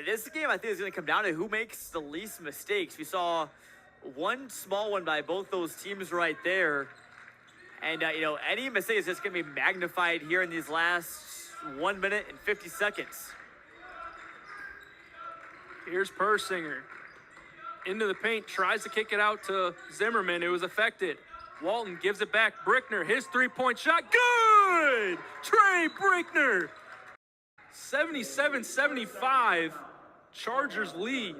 This game, I think, is going to come down to who makes the least mistakes. We saw one small one by both those teams right there. And, any mistake is just going to be magnified here in these last 1 minute and 50 seconds. Here's Persinger. Into the paint, tries to kick it out to Zimmerman. It was affected. Walton gives it back. Brickner, his three-point shot. Good! Trey Brickner. 77-75. Chargers lead.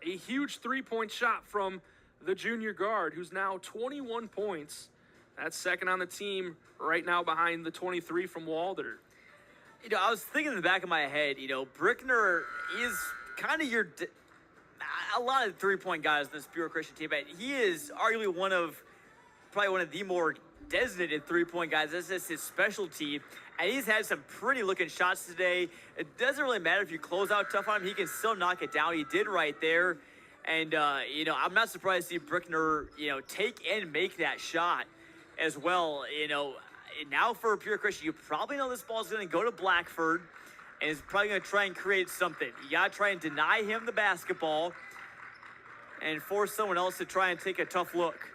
A huge three-point shot from the junior guard, who's now 21 points. That's second on the team right now behind the 23 from Walder. I was thinking in the back of my head, Brickner is kind of a lot of three-point guys in this Pure Christian team, but he is arguably probably one of the more designated three-point guys. This is his specialty, and he's had some pretty looking shots today. It doesn't really matter if you close out tough on him. He can still knock it down. He did right there, and, I'm not surprised to see Brickner, take and make that shot as well. Now for Pure Christian, you probably know this ball is going to go to Blackford, and is probably going to try and create something. You got to try and deny him the basketball and force someone else to try and take a tough look.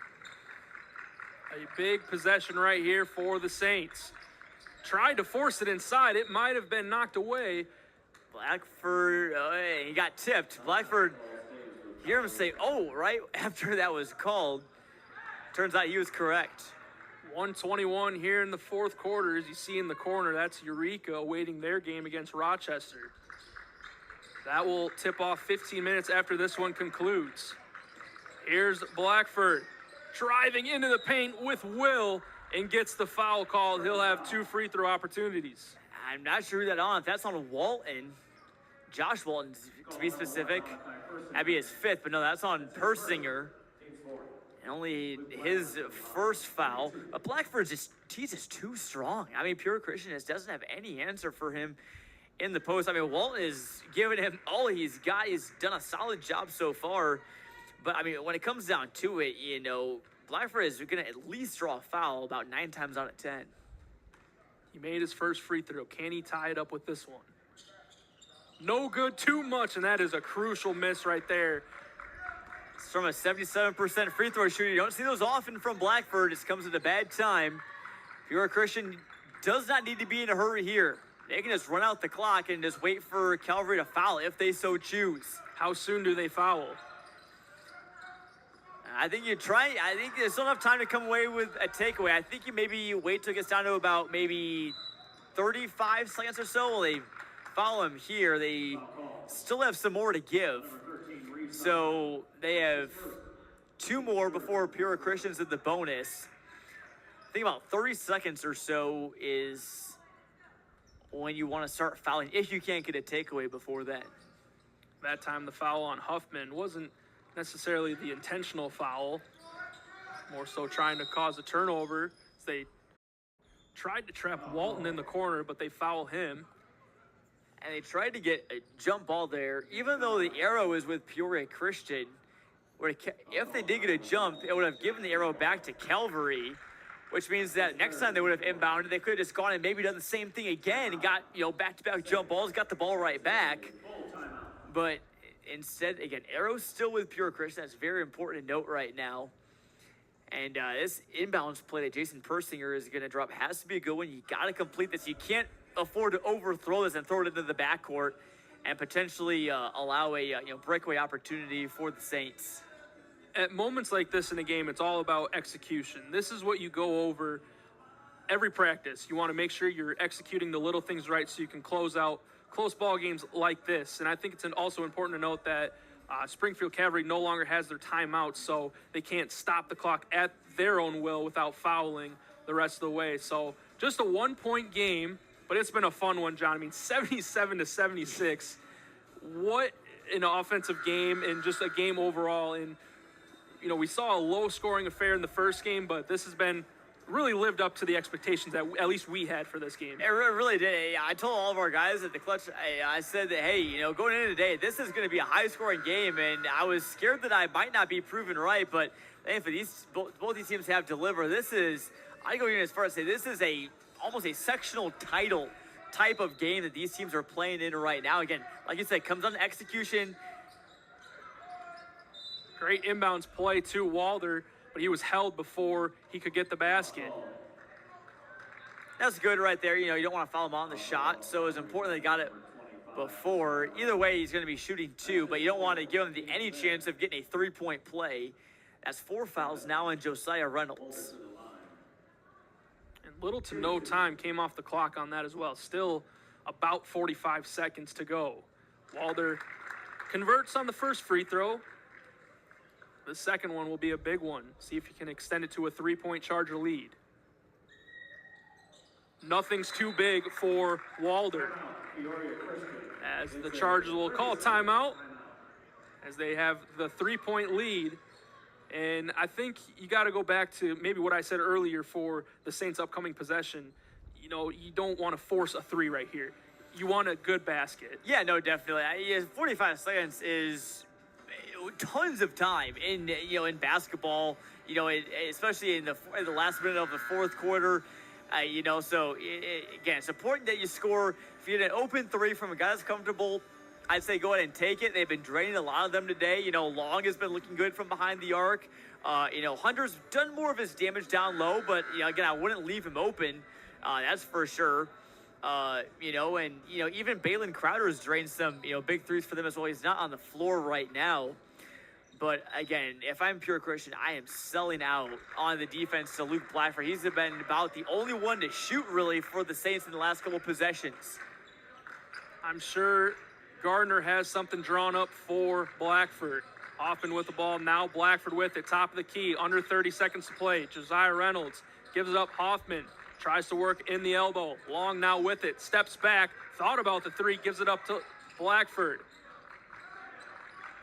A big possession right here for the Saints. Tried to force it inside. It might have been knocked away. Blackford, he got tipped. Blackford, you hear him say, "Oh," right after that was called. Turns out he was correct. 1:21 here in the fourth quarter. As you see in the corner, that's Eureka awaiting their game against Rochester. That will tip off 15 minutes after this one concludes. Here's Blackford driving into the paint with will and gets the foul called. He'll have 2 free throw opportunities. I'm not sure who that's on. If that's on Walton, Josh Walton to be specific, that'd be his 5th, but no, that's on Persinger. And only his first foul. But Blackford's he's just too strong. Pure Christian just doesn't have any answer for him in the post. Walton is giving him all he's got. He's done a solid job so far. But, when it comes down to it, Blackford is going to at least draw a foul about 9 times out of 10. He made his first free throw. Can he tie it up with this one? No good, too much, and that is a crucial miss right there. It's from a 77% free throw shooter. You don't see those often from Blackford. This comes at a bad time. Pure Christian does not need to be in a hurry here. They can just run out the clock and just wait for Calvary to foul if they so choose. How soon do they foul? I think there's still enough time to come away with a takeaway. I think you maybe wait till it gets down to about maybe 35 seconds or so. Well, they foul him here. They still have some more to give. So they have 2 more before Pure Christian's in the bonus. I think about 30 seconds or so is when you want to start fouling, if you can't get a takeaway before then. That time the foul on Huffman wasn't necessarily the intentional foul, more so trying to cause a turnover. They tried to trap Walton in the corner, but they foul him. And they tried to get a jump ball there, even though the arrow is with Peoria Christian. If they did get a jump, it would have given the arrow back to Calvary, which means that next time they would have inbounded, they could have just gone and maybe done the same thing again and got, back-to-back jump balls, got the ball right back. But instead, again, arrow's still with Pure Christian. That's very important to note right now. And this inbounds play that Jason Persinger is going to drop has to be a good one. You got to complete this. You can't afford to overthrow this and throw it into the backcourt and potentially allow a breakaway opportunity for the Saints. At moments like this in a game, it's all about execution. This is what you go over every practice. You want to make sure you're executing the little things right so you can close out close ball games like this. And I think it's also important to note that Springfield Cavalry no longer has their timeouts, so they can't stop the clock at their own will without fouling the rest of the way. So just a 1-point game, but it's been a fun one, John. 77-76. What an offensive game and just a game overall. And, we saw a low-scoring affair in the first game, but this has been really lived up to the expectations that at least we had for this game. It really did. I told all of our guys at the clutch, I said that, hey, going into today, this is going to be a high-scoring game, and I was scared that I might not be proven right, but thankfully both these teams have delivered. I go even as far as say this is almost a sectional title type of game that these teams are playing in right now. Again, like you said, comes on to execution. Great inbounds play to Walder, but he was held before he could get the basket. That's good right there. You don't want to foul him on the shot, so it's important they got it before. Either way, he's going to be shooting 2, but you don't want to give him any chance of getting a 3-point play. That's 4 fouls now on Josiah Reynolds. And little to no time came off the clock on that as well. Still about 45 seconds to go. Walder converts on the first free throw. The second one will be a big one. See if he can extend it to a 3-point Charger lead. Nothing's too big for Walder, as the Chargers will call timeout as they have the 3-point lead. And I think you got to go back to maybe what I said earlier for the Saints' upcoming possession. You don't want to force a 3 right here. You want a good basket. Yeah, no, definitely. 45 seconds is tons of time in basketball. Especially in the last minute of the fourth quarter. So again, it's important that you score. If you get an open 3 from a guy that's comfortable, I'd say go ahead and take it. They've been draining a lot of them today. Long has been looking good from behind the arc. Hunter's done more of his damage down low, but again, I wouldn't leave him open. That's for sure. Even Balin Crowder has drained some big 3s for them as well. He's not on the floor right now. But again, if I'm Pure Christian, I am selling out on the defense to Luke Blackford. He's been about the only one to shoot, really, for the Saints in the last couple possessions. I'm sure Gardner has something drawn up for Blackford. Hoffman with the ball. Now Blackford with it. Top of the key. Under 30 seconds to play. Josiah Reynolds gives it up. Hoffman tries to work in the elbow. Long now with it. Steps back. Thought about the 3. Gives it up to Blackford.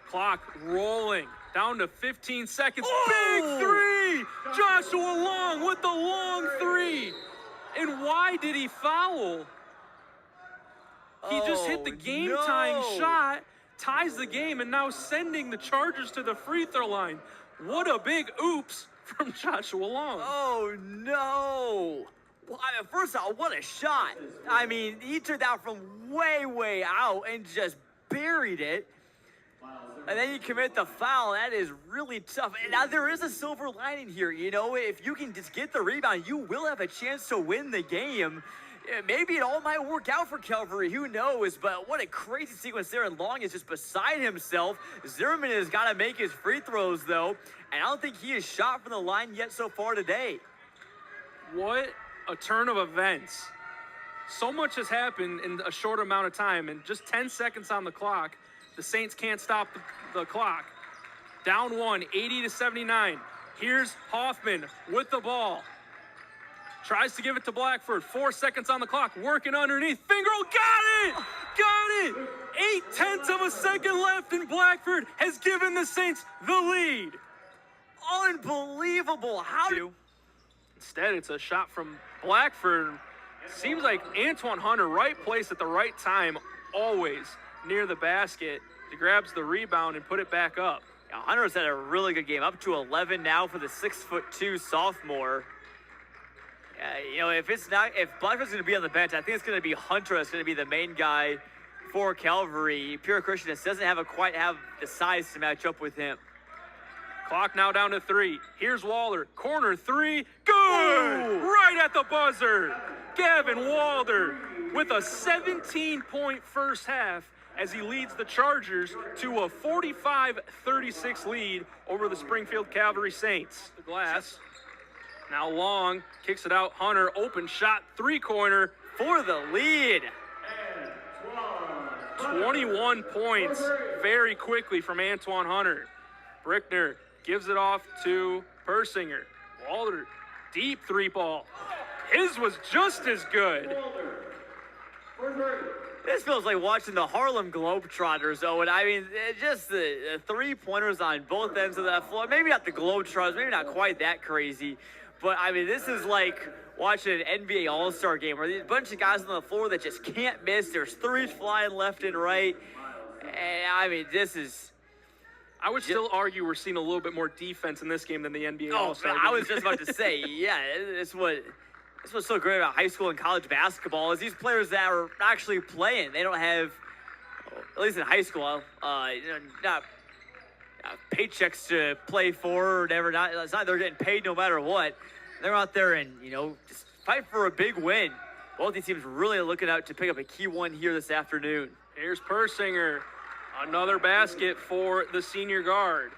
Clock rolling. Down to 15 seconds. Oh! Big 3! Joshua Long with the long 3. And why did he foul? He just hit the game-tying shot, ties the game, and now sending the Chargers to the free throw line. What a big oops from Joshua Long. Oh, no. Well, first of all, what a shot. He took that from way, way out and just buried it. And then you commit the foul. That is really tough. And now there is a silver lining here. If you can just get the rebound, you will have a chance to win the game. Maybe it all might work out for Calvary. Who knows? But what a crazy sequence there. And Long is just beside himself. Zimmerman has got to make his free throws, though. And I don't think he has shot from the line yet so far today. What a turn of events. So much has happened in a short amount of time. And just 10 seconds on the clock. The Saints can't stop the clock. Down 1, 80-79. Here's Hoffman with the ball. Tries to give it to Blackford. 4 seconds on the clock. Working underneath. Finger roll. Got it! Got it! 0.8 of a second left, and Blackford has given the Saints the lead. Unbelievable. How do... Instead, it's a shot from Blackford. Seems like Antoine Hunter, right place at the right time, always near the basket. He grabs the rebound and put it back up. Yeah, Hunter's had a really good game. Up to 11 now for the 6'2" sophomore. If Blackford's going to be on the bench, I think it's going to be Hunter that's going to be the main guy for Calvary. Pure Christian just doesn't quite have the size to match up with him. Clock now down to 3. Here's Walder. Corner 3. Good! Ooh. Right at the buzzer. Gavin Walder with a 17-point first half as he leads the Chargers to a 45-36 lead over the Springfield Cavalry Saints. The glass. Now Long kicks it out. Hunter, open shot, 3-corner for the lead. 21 points very quickly from Antoine Hunter. Brickner gives it off to Persinger. Walder, deep 3-ball. His was just as good. This feels like watching the Harlem Globetrotters, Owen. Just the 3-pointers on both ends of that floor. Maybe not the Globetrotters, maybe not quite that crazy. But, this is like watching an NBA All-Star game where there's a bunch of guys on the floor that just can't miss. There's 3s flying left and right. And, this is... I would still argue we're seeing a little bit more defense in this game than the NBA All-Star game. I was just about to say, yeah, it's what... That's what's so great about high school and college basketball is these players that are actually playing. They don't have, at least in high school, not paychecks to play for or whatever. It's not they're getting paid no matter what. They're out there and, just fight for a big win. Both these teams really looking out to pick up a key one here this afternoon. Here's Persinger. Another basket for the senior guard.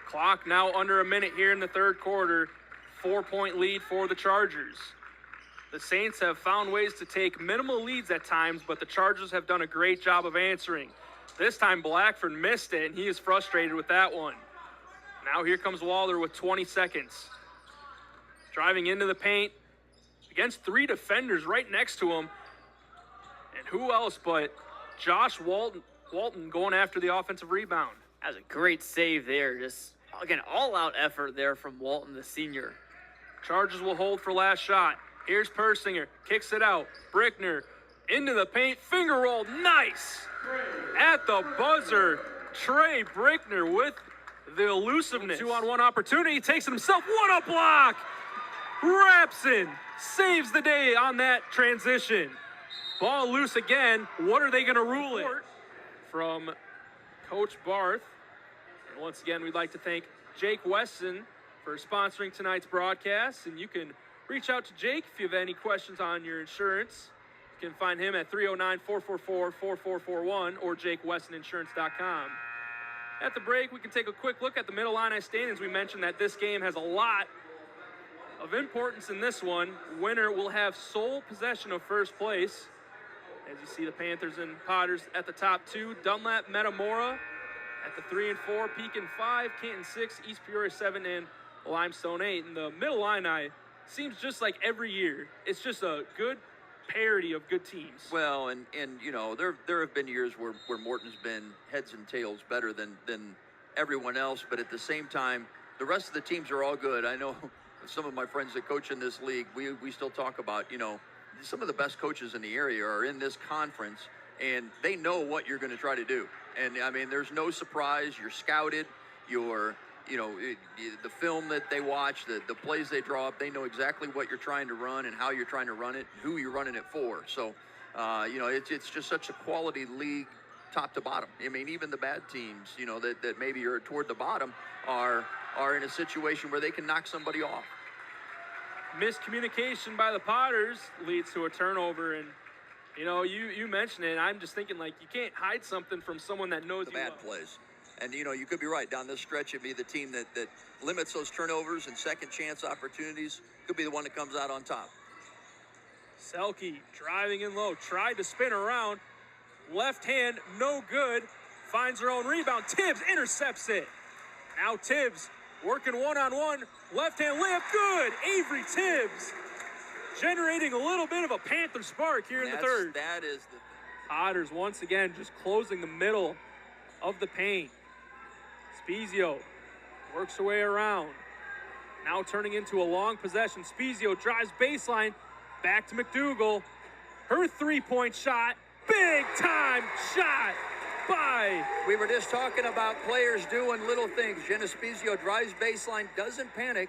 Clock now under a minute here in the third quarter. 4-point lead for the Chargers. The Saints have found ways to take minimal leads at times, but the Chargers have done a great job of answering. This time Blackford missed it, and he is frustrated with that one. Now here comes Waller with 20 seconds. Driving into the paint against 3 defenders right next to him. And who else but Josh Walton going after the offensive rebound. That was a great save there. Just, again, all-out effort there from Walton, the senior. Chargers will hold for last shot. Here's Persinger, kicks it out. Brickner into the paint, finger roll, nice! At the buzzer, Trey Brickner with the elusiveness. 2-on-1 opportunity, takes it himself, what a block! Rapson saves the day on that transition. Ball loose again, what are they gonna rule it? From Coach Barth. And once again, we'd like to thank Jake Weston for sponsoring tonight's broadcast. And you can reach out to Jake if you have any questions on your insurance. You can find him at 309-444-4441 or jakewestoninsurance.com. At the break, we can take a quick look at the Middle Illini standings. We mentioned that this game has a lot of importance in this one. Winner will have sole possession of first place. As you see, the Panthers and Potters at the top 2. Dunlap, Metamora at the 3 and 4. Pekin 5, Canton 6, East Peoria 7, and Limestone 8. And the Middle Illini seems just like every year. It's just a good parity of good teams. Well, and there have been years where Morton's been heads and tails better than everyone else, but at the same time, the rest of the teams are all good. I know some of my friends that coach in this league, we still talk about, some of the best coaches in the area are in this conference, and they know what you're going to try to do. And, I mean, there's no surprise. You're scouted. The film that they watch, the plays they draw up, they know exactly what you're trying to run and how you're trying to run it, who you're running it for. So, it's just such a quality league top to bottom. I mean, even the bad teams, that maybe are toward the bottom are in a situation where they can knock somebody off. Miscommunication by the Potters leads to a turnover, and you mentioned it, and I'm just thinking, like, you can't hide something from someone that knows the bad plays. And you could be right. Down this stretch, it'd be the team that limits those turnovers and second chance opportunities could be the one that comes out on top. Selke driving in low, tried to spin around, left hand, no good, finds her own rebound. Tibbs intercepts it. Now Tibbs working one-on-one, left-hand layup, good! Avery Tibbs generating a little bit of a Panther spark here in the third. That is the thing. Potters once again just closing the middle of the paint. Spezio works her way around. Now turning into a long possession. Spezio drives baseline, back to McDougal. Her three-point shot, big-time shot! We were just talking about players doing little things. Jenna Spezio drives baseline, doesn't panic.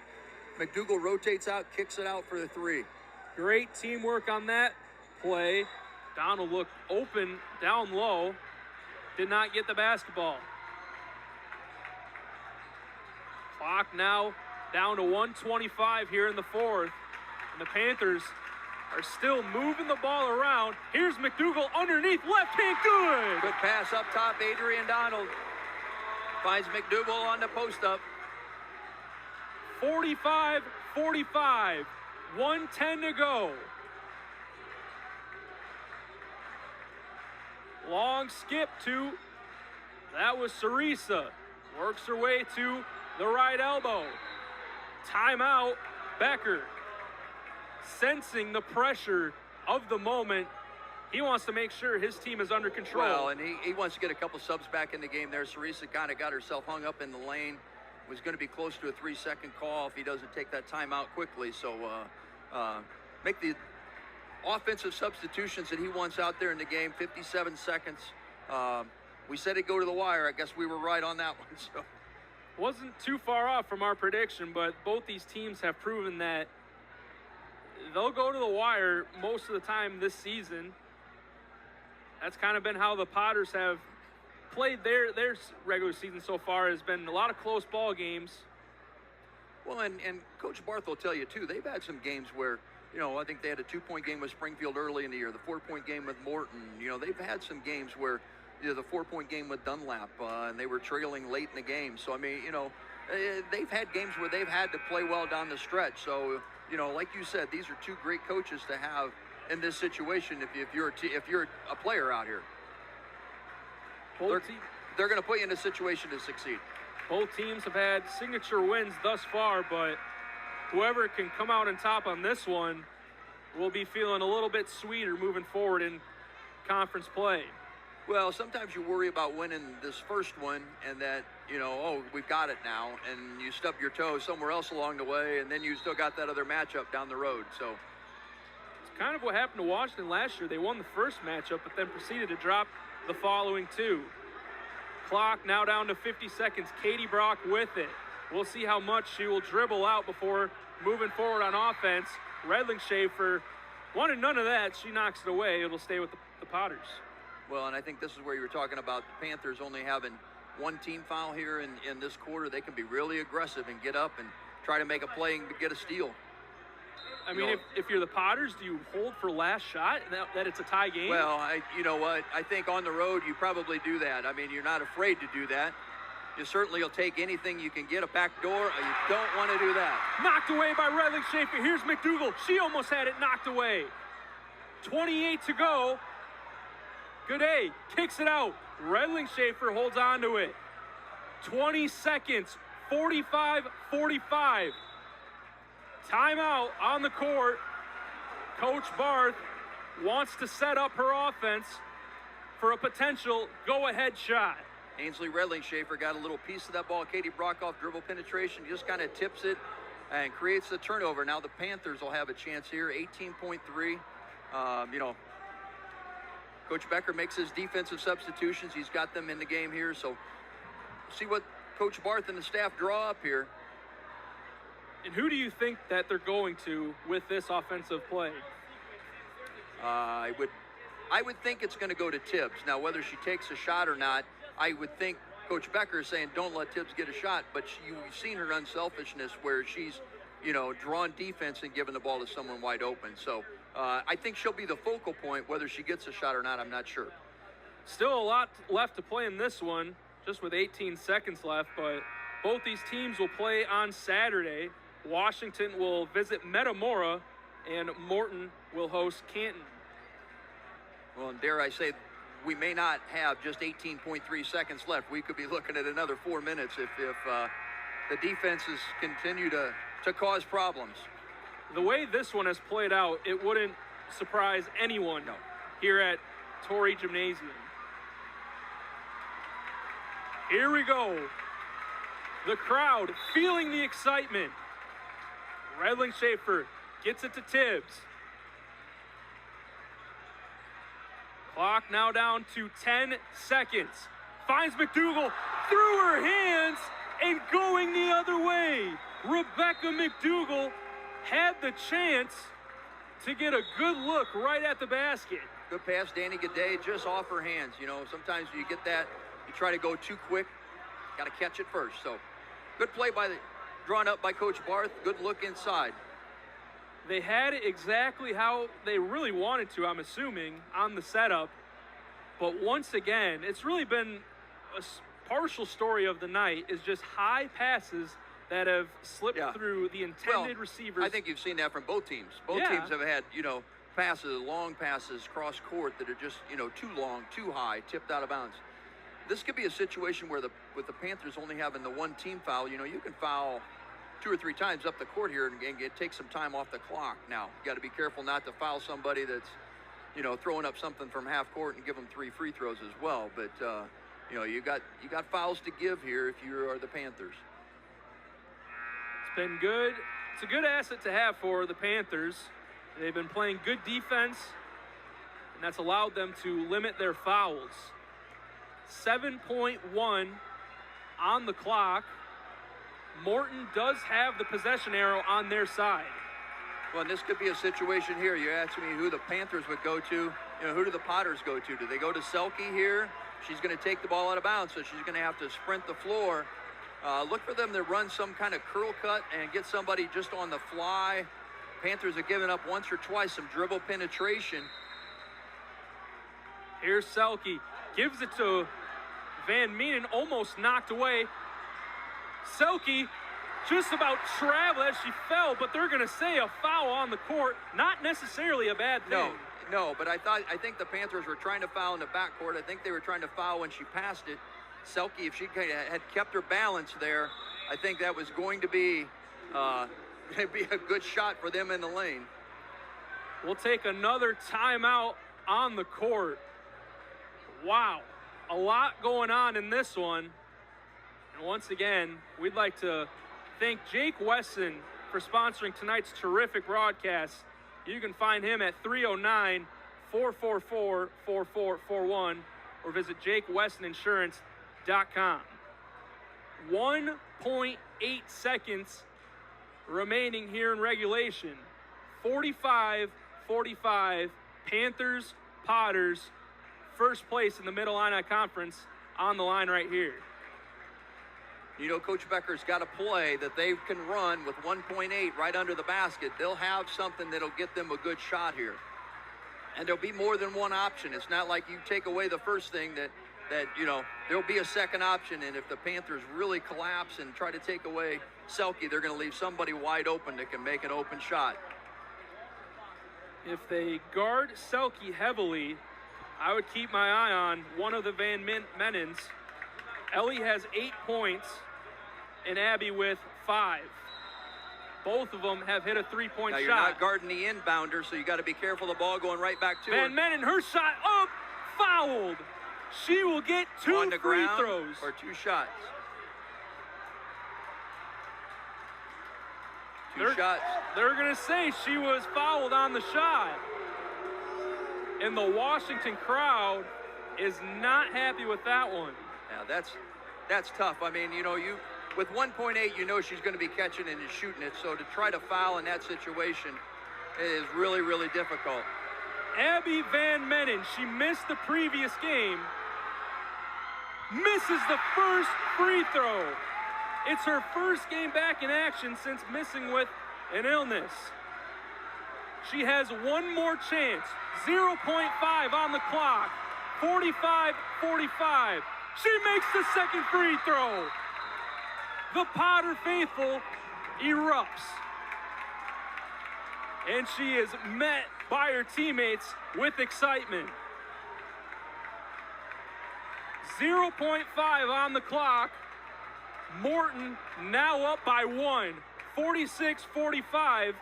McDougal rotates out, kicks it out for the 3. Great teamwork on that play. Donald looked open down low. Did not get the basketball. Clock now down to 1:25 here in the fourth. And the Panthers are still moving the ball around. Here's McDougal underneath, left hand, good! Good pass up top, Adrian Donald. Finds McDougal on the post up. 45-45, 1:10 to go. Long skip to, that was Sarisa. Works her way to the right elbow. Timeout, Becker. Sensing the pressure of the moment, he wants to make sure his team is under control. Well, and he wants to get a couple subs back in the game there. Sarisa kind of got herself hung up in the lane. Was going to be close to a 3-second call if he doesn't take that timeout quickly. So make the offensive substitutions that he wants out there in the game. 57 seconds. We said it'd go to the wire. I guess we were right on that one. So wasn't too far off from our prediction, but both these teams have proven that they'll go to the wire most of the time this season. That's kind of been how the Potters have played their regular season so far. Has been a lot of close ball games. Well, and Coach Barth will tell you, too, they've had some games where, I think they had a 2-point game with Springfield early in the year, the 4-point game with Morton. They've had some games where, the 4-point game with Dunlap, and they were trailing late in the game. So, I mean, they've had games where they've had to play well down the stretch. So, like you said, these are two great coaches to have in this situation if you're a player out here. They're going to put you in a situation to succeed. Both teams have had signature wins thus far, but whoever can come out on top on this one will be feeling a little bit sweeter moving forward in conference play. Well, sometimes you worry about winning this first one and that, we've got it now, and you stub your toe somewhere else along the way, and then you still got that other matchup down the road. So it's kind of what happened to Washington last year. They won the first matchup, but then proceeded to drop the following two. Clock now down to 50 seconds. Katie Brock with it. We'll see how much she will dribble out before moving forward on offense. Redling Schaefer wanted none of that. She knocks it away. It'll stay with the Potters. Well, and I think this is where you were talking about the Panthers only having one team foul here in this quarter. They can be really aggressive and get up and try to make a play and get a steal. I mean, if you're the Potters, do you hold for last shot that it's a tie game? Well, you know what? I think on the road you probably do that. I mean, you're not afraid to do that. You certainly will take anything you can get, a back door. You don't want to do that. Knocked away by Redling Schaefer. Here's McDougal. She almost had it knocked away. 28 to go. Gooday kicks it out. Redling Schaefer holds on to it. 20 seconds. 45-45. Timeout on the court. Coach Barth wants to set up her offense for a potential go-ahead shot. Ainsley Redling Schaefer got a little piece of that ball. Katie Brockoff dribble penetration, just kind of tips it and creates the turnover. Now the Panthers will have a chance here, 18.3. Coach Becker makes his defensive substitutions. He's got them in the game here. So see what Coach Barth and the staff draw up here. And who do you think that they're going to with this offensive play? I would think it's going to go to Tibbs. Now, whether she takes a shot or not, I would think Coach Becker is saying don't let Tibbs get a shot, but you've seen her unselfishness where she's, drawn defense and given the ball to someone wide open. So I think she'll be the focal point. Whether she gets a shot or not, I'm not sure. Still a lot left to play in this one, just with 18 seconds left, but both these teams will play on Saturday. Washington will visit Metamora, and Morton will host Canton. Well, and dare I say, we may not have just 18.3 seconds left. We could be looking at another 4 minutes if the defenses continue to cause problems. The way this one has played out, it wouldn't surprise anyone here at Torrey Gymnasium. Here we go. The crowd feeling the excitement. Redling Schaefer gets it to Tibbs. Clock now down to 10 seconds. Finds McDougal through her hands and going the other way. Rebecca McDougal had the chance to get a good look right at the basket. Good pass, Danny Gaudet, just off her hands. Sometimes you get that, you try to go too quick, got to catch it first. So good play drawn up by Coach Barth. Good look inside. They had it exactly how they really wanted to, I'm assuming, on the setup. But once again, it's really been a partial story of the night is just high passes that have slipped through the intended receivers. I think you've seen that from both teams. Both teams have had, passes, long passes, cross court that are just, too long, too high, tipped out of bounds. This could be a situation where with the Panthers only having the one team foul, you can foul 2 or 3 times up the court here and take some time off the clock. Now, you got to be careful not to foul somebody that's, throwing up something from half court and give them 3 free throws as well. But, you got fouls to give here if you are the Panthers. It's been good. It's a good asset to have for the Panthers. They've been playing good defense, and that's allowed them to limit their fouls. 7.1 on the clock. Morton does have the possession arrow on their side. Well, and this could be a situation here. You asked me who the Panthers would go to. You know, who do the Potters go to? Do they go to Selke here? She's going to take the ball out of bounds, so she's going to have to sprint the floor. Look for them to run some kind of curl cut and get somebody just on the fly. Panthers have given up once or twice some dribble penetration. Here's Selke. Gives it to Van Menen, almost knocked away. Selke just about traveled as she fell, but they're going to say a foul on the court. Not necessarily a bad thing. No, but I think the Panthers were trying to foul in the backcourt. I think they were trying to foul when she passed it. Selke, if she had kept her balance there, I think that was going to be a good shot for them in the lane. We'll take another timeout on the court. Wow, a lot going on in this one. And once again, we'd like to thank Jake Wesson for sponsoring tonight's terrific broadcast. You can find him at 309-444-4441 or visit JakeWessonInsurance.com. 1.8 seconds remaining here in regulation. 45-45, Panthers, Potters, first place in the Mid-Illini Conference on the line right here. You know, Coach Becker's got a play that they can run with 1.8 right under the basket. They'll have something that'll get them a good shot here. And there'll be more than one option. It's not like you take away the first thing that you know, there'll be a second option. And if the Panthers really collapse and try to take away Selke, they're going to leave somebody wide open that can make an open shot. If they guard Selke heavily, I would keep my eye on one of the Van Menens. Ellie has 8 points, and Abby with 5. Both of them have hit a three-point shot. Now, you're not guarding the inbounder, so you got to be careful. The ball going right back to her. Van Menen, her shot up, fouled. She will get 2 free throws. Or 2 shots. Two shots. They're going to say she was fouled on the shot. And the Washington crowd is not happy with that one. Yeah, that's tough. I mean, you know, with 1.8, you know she's going to be catching and shooting it. So to try to foul in that situation is really, really difficult. Abby Van Menen, she missed the previous game, misses the first free throw. It's her first game back in action since missing with an illness. She has one more chance. 0.5 on the clock. 45-45. She makes the second free throw. The Potter faithful erupts. And she is met by her teammates with excitement. 0.5 on the clock. Morton now up by 1. 46-45.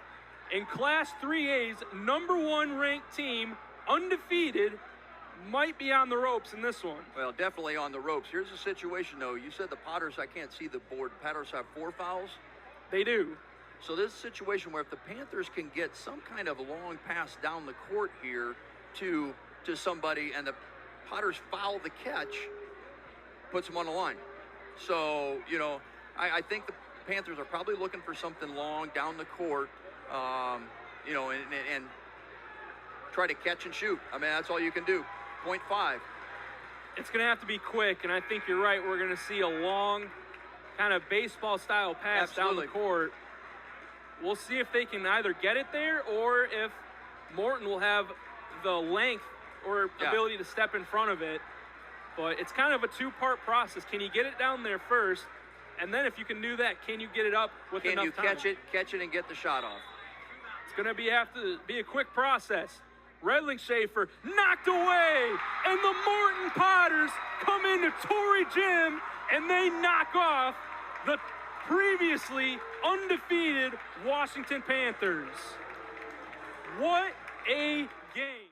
And Class 3A's #1 ranked team, undefeated, might be on the ropes in this one. Well, definitely on the ropes. Here's the situation, though. You said the Potters, I can't see the board. The Potters have 4 fouls? They do. So this is a situation where if the Panthers can get some kind of long pass down the court here to somebody and the Potters foul the catch, puts them on the line. So, you know, I think the Panthers are probably looking for something long down the court, you know, and try to catch and shoot. I mean, that's all you can do. 0.5. It's going to have to be quick, and I think you're right. We're going to see a long kind of baseball-style pass down the court. We'll see if they can either get it there or if Morton will have the length or ability to step in front of it. But it's kind of a 2-part process. Can you get it down there first? And then if you can do that, can you get it up with enough time? Can you catch it and get the shot off? It's going to have to be a quick process. Redling Schaefer knocked away, and the Morton Potters come into Torrey Gym, and they knock off the previously undefeated Washington Panthers. What a game.